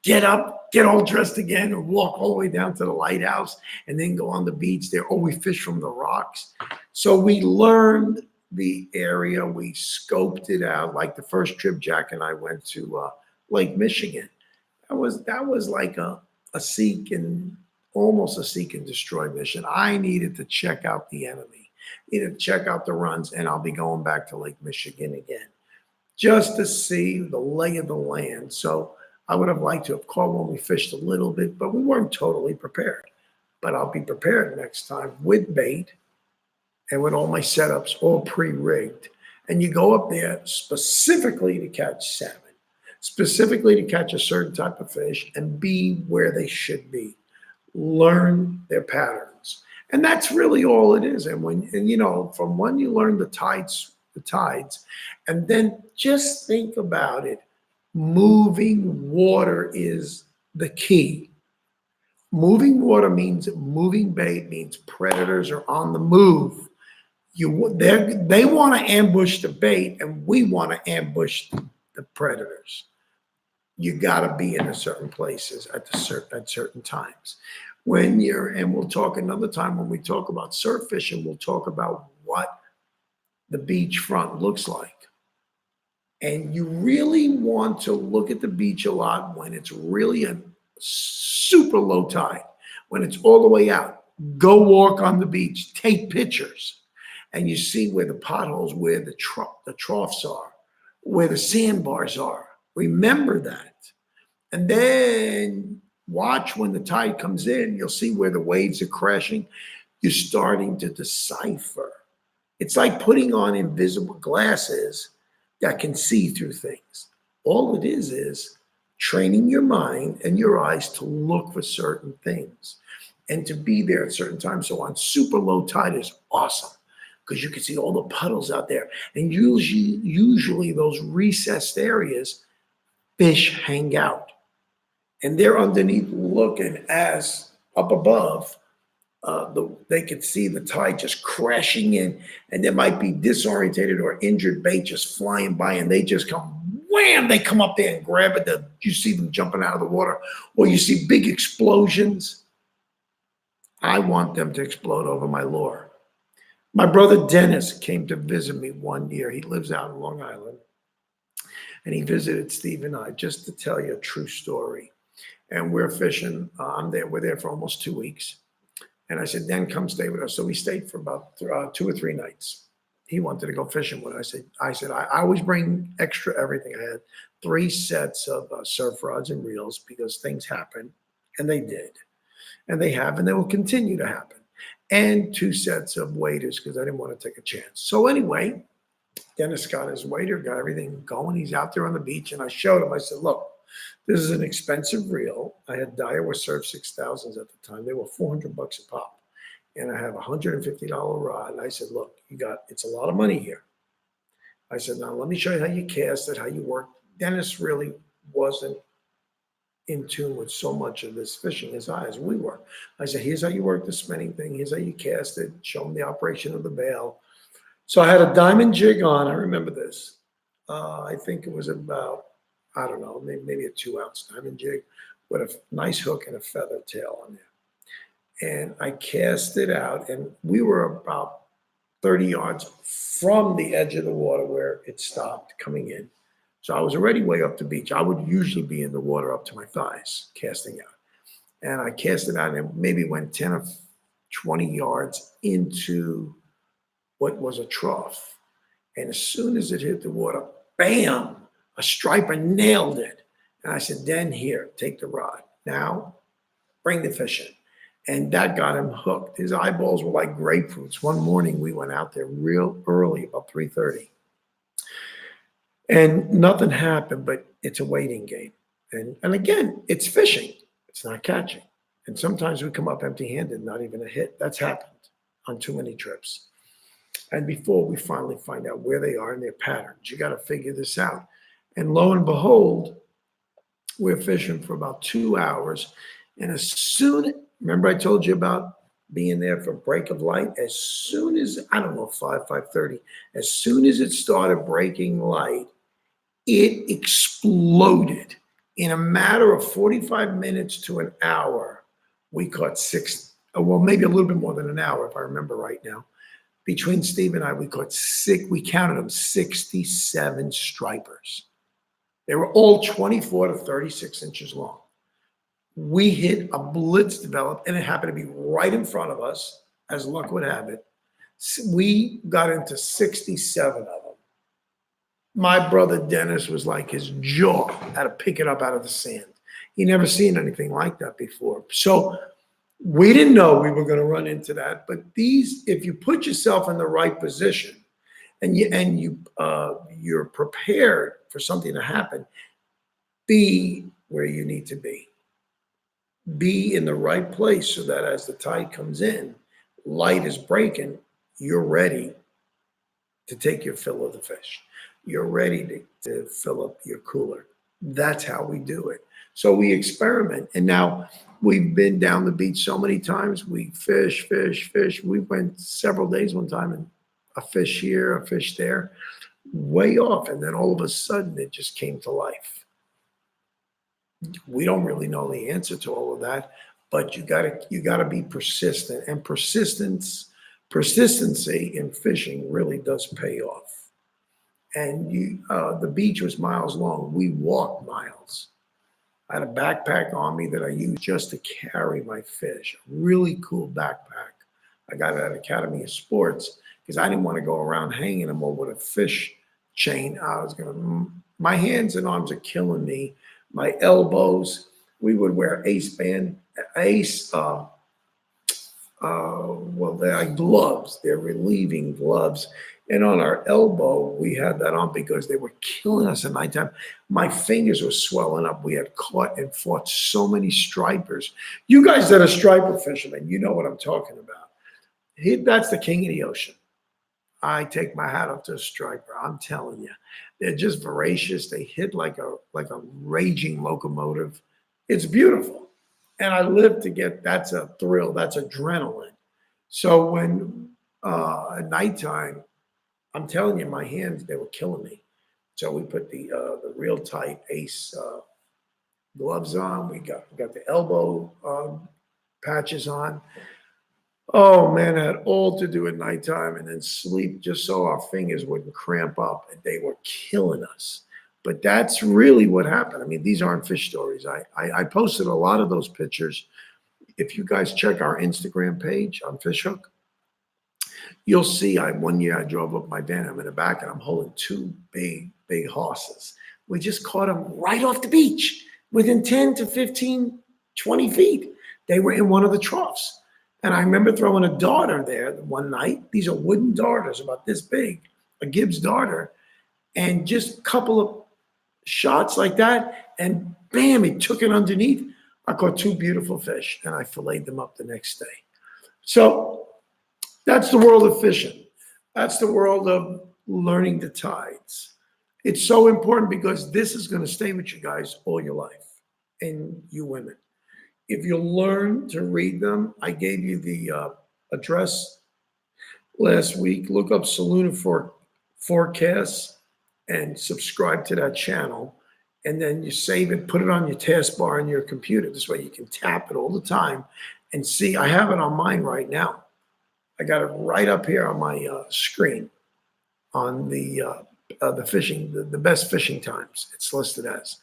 get up, get all dressed again, and walk all the way down to the lighthouse, and then go on the beach there. Oh, we fish from the rocks. So we learned the area. We scoped it out. Like the first trip, Jack and I went to Lake Michigan. That was like a seek and almost a seek and destroy mission. I needed to check out the enemy, needed to check out the runs, and I'll be going back to Lake Michigan again, just to see the lay of the land. So I would have liked to have caught when we fished a little bit, but we weren't totally prepared. But I'll be prepared next time with bait and with all my setups all pre-rigged. And you go up there specifically to catch salmon, specifically to catch a certain type of fish and be where they should be. Learn their patterns. And that's really all it is. And from when you learn the tides, and then just think about it. Moving water is the key. Moving water means moving bait, means predators are on the move. They want to ambush the bait, and we want to ambush the predators. You got to be in a certain places at certain times. And we'll talk another time when we talk about surf fishing, we'll talk about what the beach front looks like. And you really want to look at the beach a lot when it's really a super low tide, when it's all the way out. Go walk on the beach, take pictures, and you see where the potholes, where the troughs are, where the sandbars are. Remember that. And then watch when the tide comes in, you'll see where the waves are crashing. You're starting to decipher. It's like putting on invisible glasses that can see through things. All it is training your mind and your eyes to look for certain things and to be there at certain times. So on super low tide is awesome because you can see all the puddles out there. And usually those recessed areas, fish hang out. And they're underneath looking as up above. They could see the tide just crashing in, and there might be disorientated or injured bait just flying by, and they just come wham, they come up there and grab it. You see them jumping out of the water, or you see big explosions. I want them to explode over my lure. My brother Dennis came to visit me one year. He lives out in Long Island, and he visited Steve and I, just to tell you a true story. And we're fishing. I'm there. We're there for almost 2 weeks. And I said, "Den, come stay with us." So we stayed for about 2 or 3 nights. He wanted to go fishing with us. I always bring extra everything. I had 3 sets of surf rods and reels because things happen, and they did, and they have, and they will continue to happen, and 2 sets of waders because I didn't want to take a chance. So anyway, Dennis got his wader, got everything going. He's out there on the beach, and I showed him. I said, "Look, this is an expensive reel. I had Daiwa Surf 6000s at the time. They were $400 a pop. And I have a $150 rod." And I said, "Look, it's a lot of money here." I said, "Now let me show you how you cast it, how you work." Dennis really wasn't in tune with so much of this fishing as we were. I said, "Here's how you work the spinning thing. Here's how you cast it. Show him the operation of the bail." So I had a diamond jig on. I remember this. I think it was about, I don't know, maybe a 2-ounce diamond jig with a nice hook and a feather tail on there. And I cast it out, and we were about 30 yards from the edge of the water where it stopped coming in. So I was already way up the beach. I would usually be in the water up to my thighs, casting out. And I cast it out and maybe went 10 or 20 yards into what was a trough. And as soon as it hit the water, bam, a striper nailed it. And I said, "Den, here, take the rod. Now, bring the fish in." And that got him hooked. His eyeballs were like grapefruits. One morning, we went out there real early, about 3:30. And nothing happened, but it's a waiting game. And again, it's fishing. It's not catching. And sometimes we come up empty-handed, not even a hit. That's happened on too many trips. And before we finally find out where they are and their patterns, you got to figure this out. And lo and behold, we're fishing for about 2 hours. And remember I told you about being there for break of light? As soon as, I don't know, 5:30, as soon as it started breaking light, it exploded. In a matter of 45 minutes to an hour, we caught maybe a little bit more than an hour, if I remember right now. Between Steve and I, we counted them 67 stripers. They were all 24 to 36 inches long. We hit a blitz developed, and it happened to be right in front of us, as luck would have it. We got into 67 of them. My brother Dennis was like, his jaw had to pick it up out of the sand. He never seen anything like that before. So we didn't know we were going to run into that. But if you put yourself in the right position and you're prepared for something to happen, be where you need to be. Be in the right place so that as the tide comes in, light is breaking, you're ready to take your fill of the fish. You're ready to fill up your cooler. That's how we do it. So we experiment. And now we've been down the beach so many times. We fish. We went several days one time, and a fish here, a fish there, way off. And then all of a sudden it just came to life. We don't really know the answer to all of that, but you gotta be persistent. And persistency in fishing really does pay off. And the beach was miles long. We walked miles. I had a backpack on me that I used just to carry my fish. A really cool backpack. I got it at Academy of Sports because I didn't want to go around hanging them over with a fish chain. My hands and arms are killing me. My elbows. We would wear they're gloves. They're relieving gloves. And on our elbow, we had that on because they were killing us at nighttime. My fingers were swelling up. We had caught and fought so many stripers. You guys that are striper fishermen, you know what I'm talking about. That's the king of the ocean. I take my hat off to a striper. I'm telling you, they're just voracious. They hit like a raging locomotive. It's beautiful. And I live to that's a thrill. That's adrenaline. So when at nighttime, I'm telling you, my hands, they were killing me. So we put the real tight Ace gloves on. We got the elbow patches on. Oh man, it had all to do at nighttime and then sleep just so our fingers wouldn't cramp up, and they were killing us. But that's really what happened. I mean, these aren't fish stories. I posted a lot of those pictures. If you guys check our Instagram page on Fishhook, you'll see one year I drove up my van. I'm in the back and I'm holding two big horses. We just caught them right off the beach within 10 to 15, 20 feet. They were in one of the troughs. And I remember throwing a darter there one night. These are wooden darters about this big, a Gibbs darter, and just a couple of shots like that. And bam, it took it underneath. I caught two beautiful fish and I filleted them up the next day. So that's the world of fishing. That's the world of learning the tides. It's so important because this is going to stay with you guys all your life, and you women. If you learn to read them, I gave you the address last week. Look up Saloon Forecasts and subscribe to that channel. And then you save it, put it on your taskbar on your computer. This way you can tap it all the time and see. I have it on mine right now. I got it right up here on my screen on the fishing, the best fishing times. It's listed as.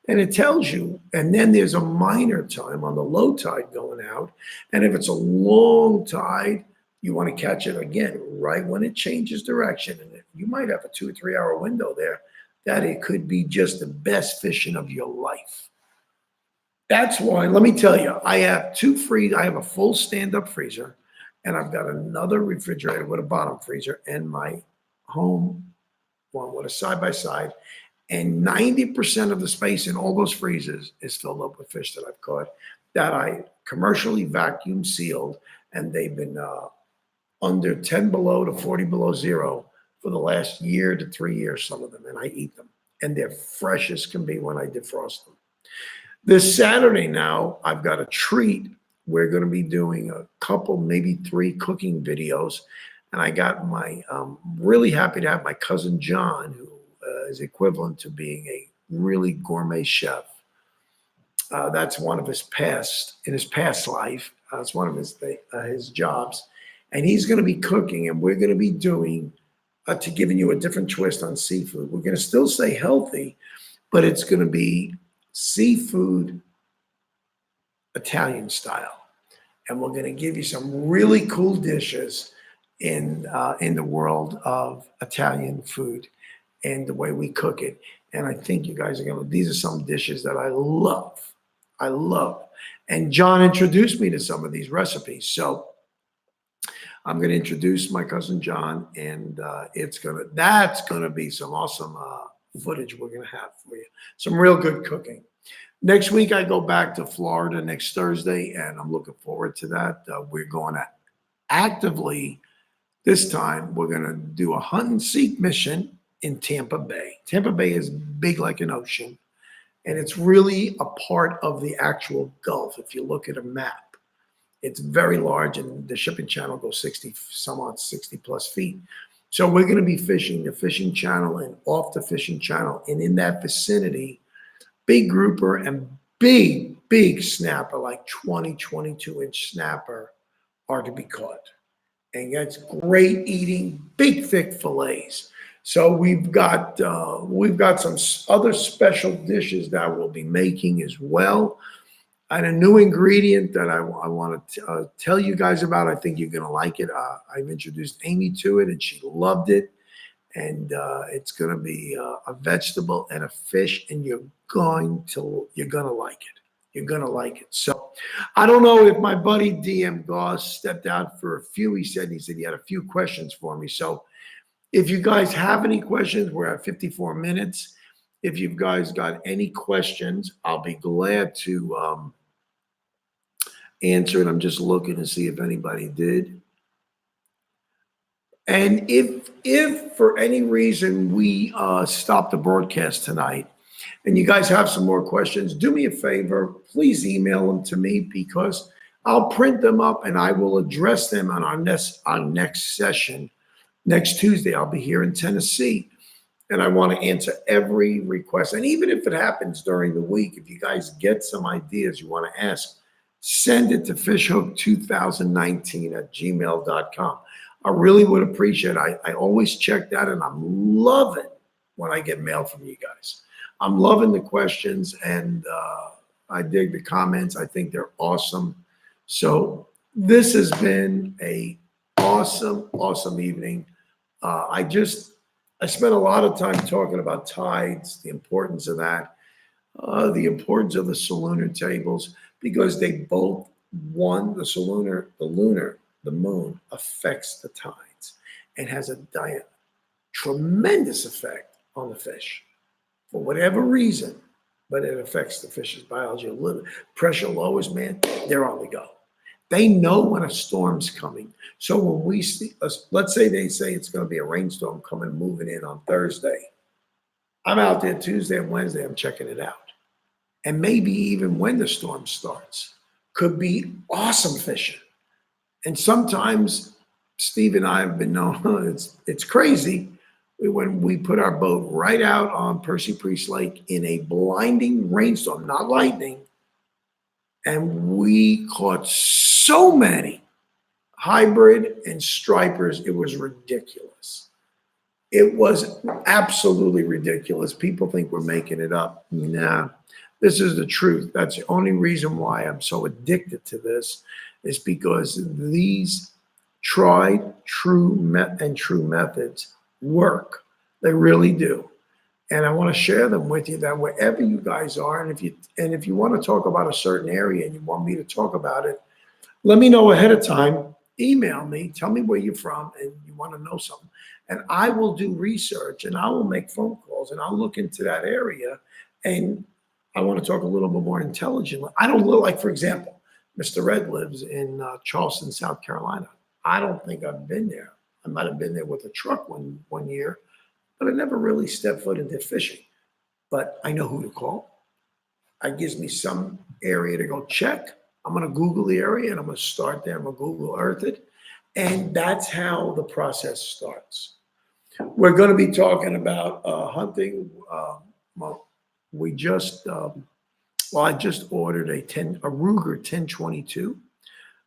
And it tells you, and then there's a minor time on the low tide going out. And if it's a long tide, you want to catch it again right when it changes direction. And you might have a 2 or 3 hour window there that it could be just the best fishing of your life. That's why, let me tell you, I have I have a full stand-up freezer, and I've got another refrigerator with a bottom freezer, and my home one with a side-by-side. And 90% of the space in all those freezers is filled up with fish that I've caught that I commercially vacuum sealed, and they've been under 10 below to 40 below zero for the last year to 3 years, some of them, and I eat them. And they're fresh as can be when I defrost them. This Saturday now, I've got a treat. We're going to be doing a couple, maybe 3 cooking videos. And I got really happy to have my cousin John, who is equivalent to being a really gourmet chef. That's one of his in his past life. It's one of his jobs. And he's going to be cooking, and we're going to be doing, to giving you a different twist on seafood. We're going to still stay healthy, but it's going to be seafood Italian style. And we're going to give you some really cool dishes in the world of Italian food and the way we cook it. And I think you guys are going to, these are some dishes that I love. I love. And John introduced me to some of these recipes. So I'm going to introduce my cousin John, and that's going to be some awesome footage we're going to have for you. Some real good cooking. Next week, I go back to Florida next Thursday, and I'm looking forward to that. We're going to actively, this time, we're going to do a hunt and seek mission in Tampa Bay. Tampa Bay is big like an ocean, and it's really a part of the actual Gulf. If you look at a map, it's very large, and the shipping channel goes 60 plus feet. So we're going to be fishing the fishing channel and off the fishing channel, and in that vicinity, big grouper and big snapper, like 20, 22-inch snapper, are to be caught. And that's great eating, big, thick fillets. So we've got some other special dishes that we'll be making as well. And a new ingredient that I want to tell you guys about. I think you're going to like it. I've introduced Amy to it, and she loved it. And it's going to be a vegetable and a fish, and you're going to like it. You're going to like it. So I don't know if my buddy DM Goss stepped out for a few. He said he had a few questions for me. So if you guys have any questions, we're at 54 minutes. If you guys got any questions, I'll be glad to answer it. I'm just looking to see if anybody did. And if for any reason we stop the broadcast tonight and you guys have some more questions, do me a favor, please email them to me, because I'll print them up and I will address them on our next session. Next Tuesday, I'll be here in Tennessee, and I want to answer every request. And even if it happens during the week, if you guys get some ideas you want to ask, send it to fishhook2019@gmail.com. I really would appreciate it. I always check that, and I'm loving when I get mail from you guys. I'm loving the questions, and I dig the comments. I think they're awesome. So this has been a awesome evening. I spent a lot of time talking about tides, the importance of that, the importance of the solunar tables, because they both, one, the moon affects the tides and has a tremendous effect on the fish for whatever reason, but it affects the fish's biology a little. Pressure lowers, man, they're on the go. They know when a storm's coming. So when we see, let's say they say it's going to be a rainstorm coming, moving in on Thursday. I'm out there Tuesday and Wednesday, I'm checking it out. And maybe even when the storm starts, could be awesome fishing. And sometimes Steve and I have been known, it's crazy, when we put our boat right out on Percy Priest Lake in a blinding rainstorm, not lightning, and we caught so many hybrid and stripers, it was ridiculous. It was absolutely ridiculous. People think we're making it up. Nah, this is the truth. That's the only reason why I'm so addicted to this, is because these tried, true methods work. They really do. And I want to share them with you, that wherever you guys are, and if you want to talk about a certain area and you want me to talk about it, let me know ahead of time. Email me, tell me where you're from and you want to know something. And I will do research and I will make phone calls and I'll look into that area. And I want to talk a little bit more intelligently. I don't look like, for example, Mr. Red lives in Charleston, South Carolina. I don't think I've been there. I might have been there with a truck one year, but I never really stepped foot into fishing. But I know who to call. It gives me some area to go check. I'm going to Google the area and I'm going to start there. I'm going to Google Earth it. And that's how the process starts. We're going to be talking about hunting. I just ordered a Ruger 1022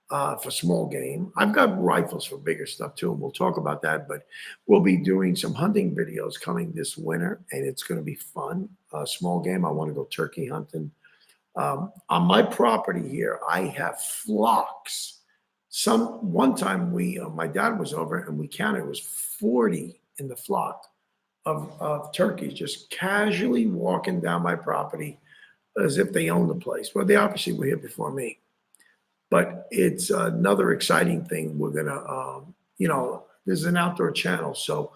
for small game. I've got rifles for bigger stuff too, and we'll talk about that. But we'll be doing some hunting videos coming this winter, and it's going to be fun. Small game. I want to go turkey hunting. On my property here, I have flocks. One time my dad was over and we counted, it was 40 in the flock of turkeys just casually walking down my property as if they own the place. Well, they obviously were here before me. But it's another exciting thing. We're gonna, there's an outdoor channel, so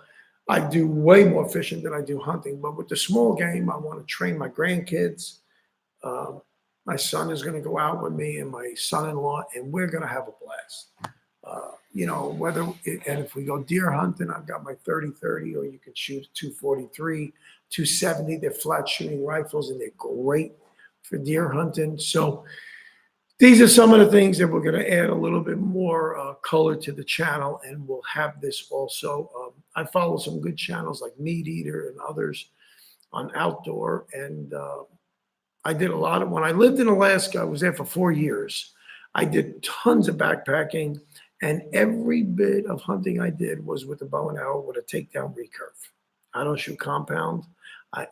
I do way more fishing than I do hunting. But with the small game, I want to train my grandkids. My son is going to go out with me and my son-in-law, and we're going to have a blast. And if we go deer hunting, I've got my 30-30, or you can shoot a 243, 270. They're flat shooting rifles, and they're great for deer hunting. So these are some of the things that we're going to add a little bit more color to the channel, and we'll have this also. I follow some good channels like Meat Eater and others on outdoor, and I did a lot of, when I lived in Alaska, I was there for 4 years. I did tons of backpacking, and every bit of hunting I did was with a bow and arrow with a takedown recurve. I don't shoot compound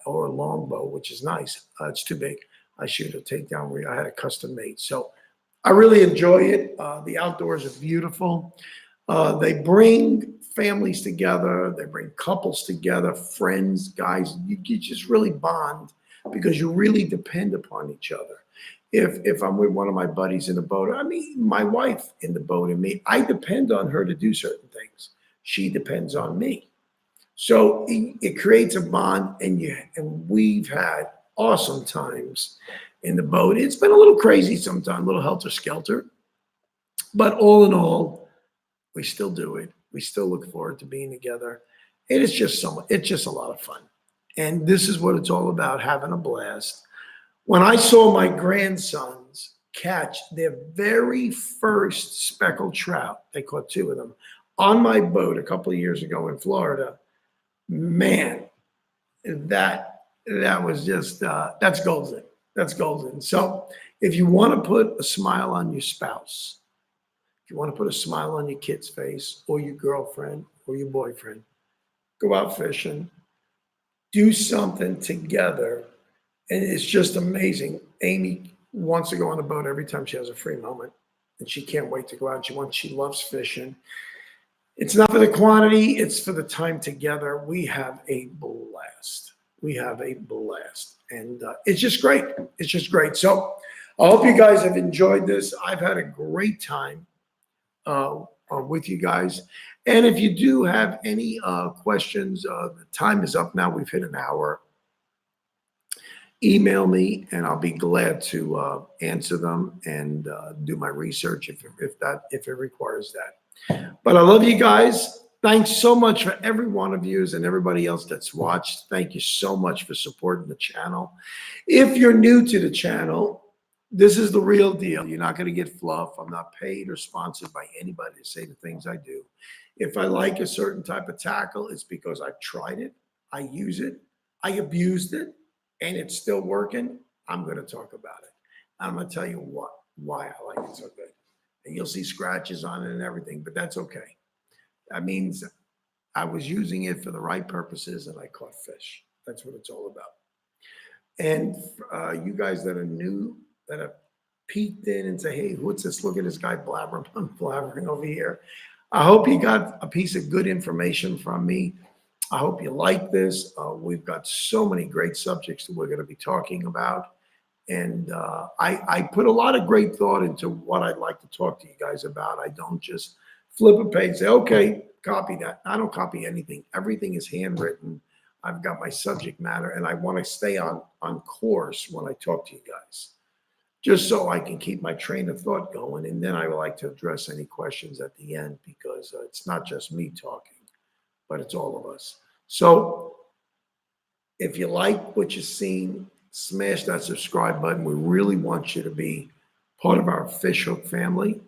or a longbow, which is nice. It's too big. I shoot a takedown. I had a custom made. So I really enjoy it. The outdoors are beautiful. They bring families together. They bring couples together, friends, guys. You just really bond because you really depend upon each other. If I'm with one of my buddies in the boat, I mean, my wife in the boat and me, I depend on her to do certain things. She depends on me. So it creates a bond, and we've had awesome times in the boat. It's been a little crazy sometimes, a little helter-skelter, but all in all, we still do it. We still look forward to being together. And it's just a lot of fun. And this is what it's all about, having a blast. When I saw my grandsons catch their very first speckled trout, they caught 2 of them, on my boat a couple of years ago in Florida, man, that was just, that's golden. That's golden. So, If you want to put a smile on your spouse, if you want to put a smile on your kid's face or your girlfriend or your boyfriend, go out fishing, do something together. And it's just amazing. Amy wants to go on a boat every time she has a free moment, and she can't wait to go out. She loves fishing. It's not for the quantity, it's for the time together. We have a blast. We have a blast. And it's just great. It's just great. So I hope you guys have enjoyed this. I've had a great time with you guys. And if you do have any questions, the time is up now. We've hit an hour. Email me, and I'll be glad to answer them and do my research if it requires that. But I love you guys. Thanks so much for every one of you and everybody else that's watched. Thank you so much for supporting the channel. If you're new to the channel, this is the real deal. You're not going to get fluff. I'm not paid or sponsored by anybody to say the things I do. If I like a certain type of tackle, it's because I've tried it, I use it, I abused it, and it's still working. I'm going to talk about it. I'm going to tell you why I like it so good. And you'll see scratches on it and everything, but that's okay. That means I was using it for the right purposes and I caught fish. That's what it's all about. And you guys that are new, that have peeked in and say, hey, what's this? Look at this guy blabbering over here. I hope you got a piece of good information from me. I hope you like this. We've got so many great subjects that we're going to be talking about. And I put a lot of great thought into what I'd like to talk to you guys about. I don't just flip a page, say, okay, copy that. I don't copy anything. Everything is handwritten. I've got my subject matter, and I want to stay on course when I talk to you guys, just so I can keep my train of thought going. And then I would like to address any questions at the end, because it's not just me talking, but it's all of us. So if you like what you've seen, smash that subscribe button. We really want you to be part of our Fish Hook family.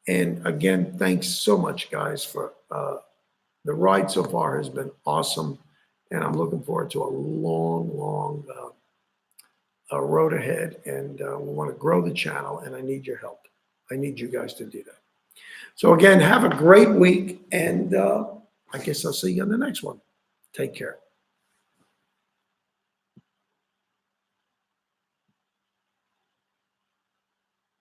And again, thanks so much, guys, for the ride so far has been awesome. And I'm looking forward to a long road ahead. And we want to grow the channel, and I need your help. I need you guys to do that. So again, have a great week. And I guess I'll see you on the next one. Take care.